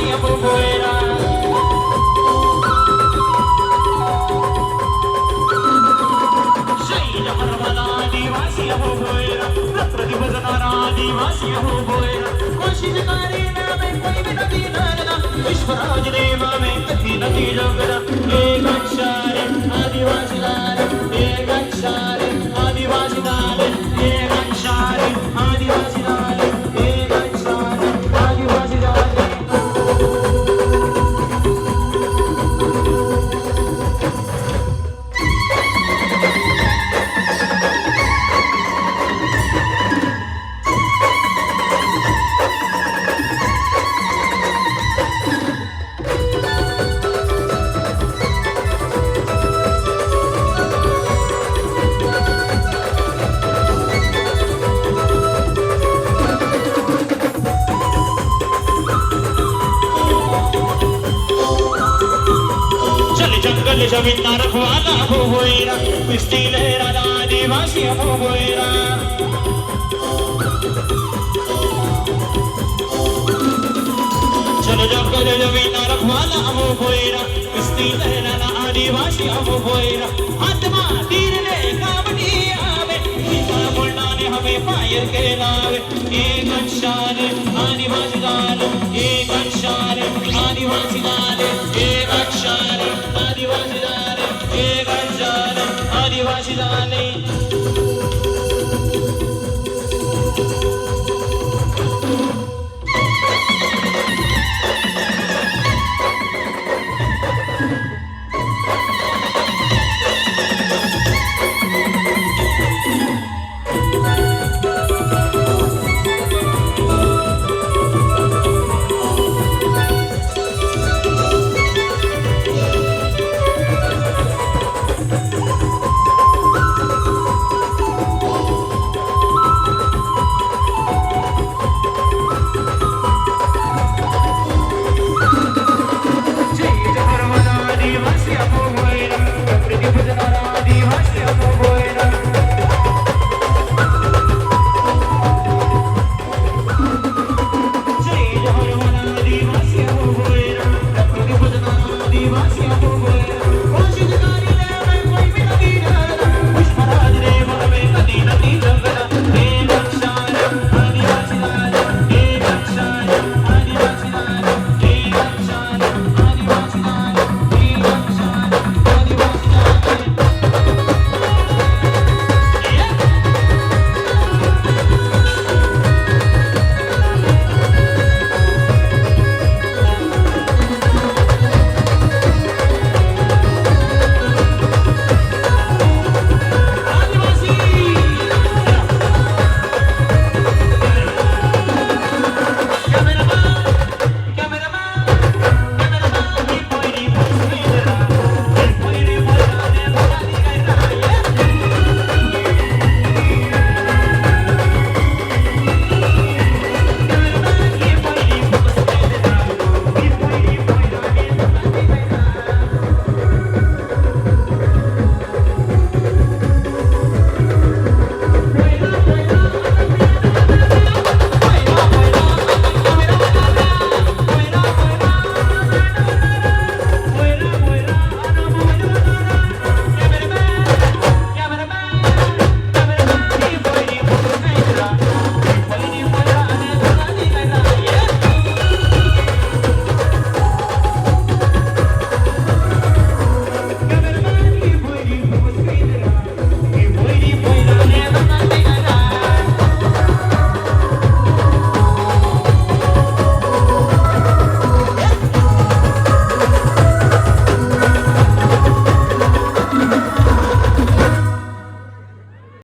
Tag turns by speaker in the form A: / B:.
A: आदिवासी हो भोयरा शैल पर्वत आदिवासी हो भोयरा रात्र दिवस नारा आदिवासी हो भोयरा कोशिश करे ना मैं कोई भी नदी नागना विश्वराज देवा में कथी नदी जगना एक अक्षर आदिवासी लाल एक अक्षर आदिवासी लाल एक अक्षर आदिवासी लाल एक अक्षर आदिवासी लाल जंगल जमीन रखवाला हो भोयरा मिस्टी लहरा आदिवासी हो भोयरा चलो जंगल जमीन रखवाला हो भोयरा मिस्टी लहरा आदिवासी हो भोयरा आत्मा तीर ले कावड़ी आवे गीता बोलना ने हमें फायर के लावे एक अक्षर आदिवासी गाल एक अक्षर आदिवासी गाल एक अक्षर आदिवासी लाल एक अक्षर आदिवासी लाल